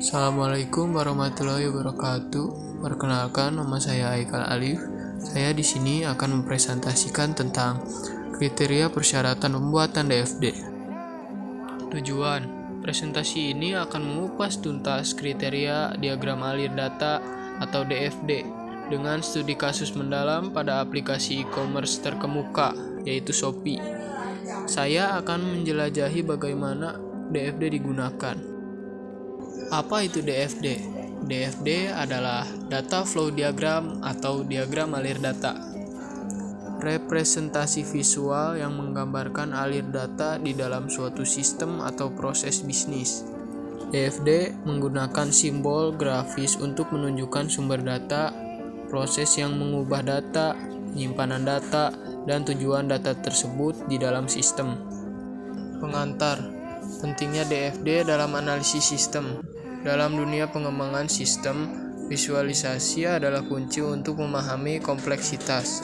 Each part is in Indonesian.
Assalamualaikum warahmatullahi wabarakatuh. Perkenalkan, nama saya Aikal Alif. Saya di sini akan mempresentasikan tentang kriteria persyaratan pembuatan DFD. Tujuan presentasi ini akan mengupas tuntas kriteria diagram alir data atau DFD dengan studi kasus mendalam pada aplikasi e-commerce terkemuka, yaitu Shopee. Saya akan menjelajahi bagaimana DFD digunakan. Apa itu DFD? DFD adalah Data Flow Diagram atau diagram alir data. Representasi visual yang menggambarkan alir data di dalam suatu sistem atau proses bisnis. DFD menggunakan simbol grafis untuk menunjukkan sumber data, proses yang mengubah data, penyimpanan data, dan tujuan data tersebut di dalam sistem. Pengantar, pentingnya DFD dalam analisis sistem. Dalam dunia pengembangan sistem, visualisasi adalah kunci untuk memahami kompleksitas.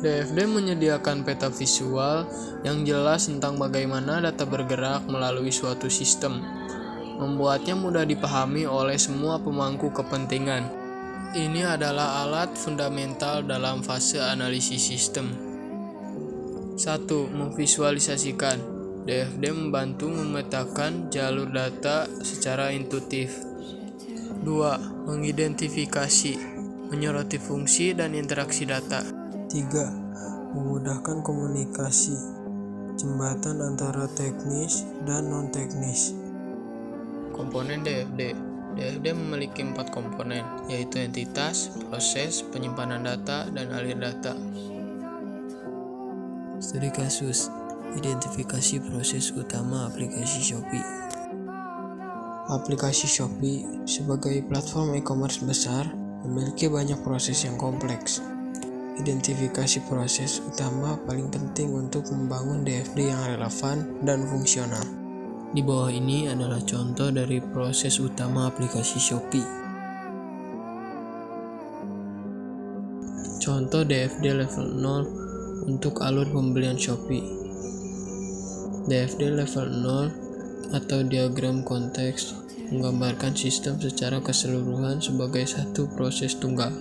DFD menyediakan peta visual yang jelas tentang bagaimana data bergerak melalui suatu sistem, membuatnya mudah dipahami oleh semua pemangku kepentingan. Ini adalah alat fundamental dalam fase analisis sistem. 1. Memvisualisasikan. DFD membantu memetakan jalur data secara intuitif. 2. Mengidentifikasi, menyoroti fungsi dan interaksi data. 3. Memudahkan komunikasi, jembatan antara teknis dan non-teknis. Komponen DFD. DFD memiliki 4 komponen, yaitu entitas, proses, penyimpanan data, dan alir data. Studi kasus, identifikasi proses utama aplikasi Shopee. Aplikasi Shopee sebagai platform e-commerce besar memiliki banyak proses yang kompleks. Identifikasi proses utama paling penting untuk membangun DFD yang relevan dan fungsional. Di bawah ini adalah contoh dari proses utama aplikasi Shopee. Contoh DFD level 0 untuk alur pembelian Shopee. DFD level 0 atau diagram konteks menggambarkan sistem secara keseluruhan sebagai satu proses tunggal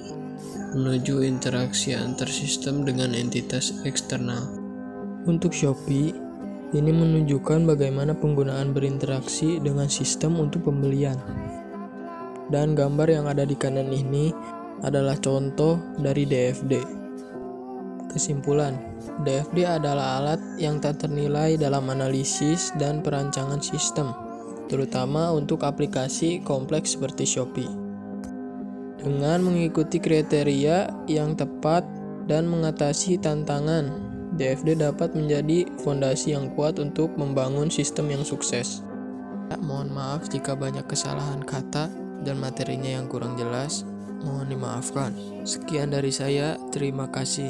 menuju interaksi antar sistem dengan entitas eksternal. Untuk Shopee, ini menunjukkan bagaimana penggunaan berinteraksi dengan sistem untuk pembelian. Dan gambar yang ada di kanan ini adalah contoh dari DFD. Kesimpulan, DFD adalah alat yang tak ternilai dalam analisis dan perancangan sistem, terutama untuk aplikasi kompleks seperti Shopee. Dengan mengikuti kriteria yang tepat dan mengatasi tantangan, DFD dapat menjadi fondasi yang kuat untuk membangun sistem yang sukses. Mohon maaf jika banyak kesalahan kata dan materinya yang kurang jelas. Mohon dimaafkan. Sekian dari saya, terima kasih.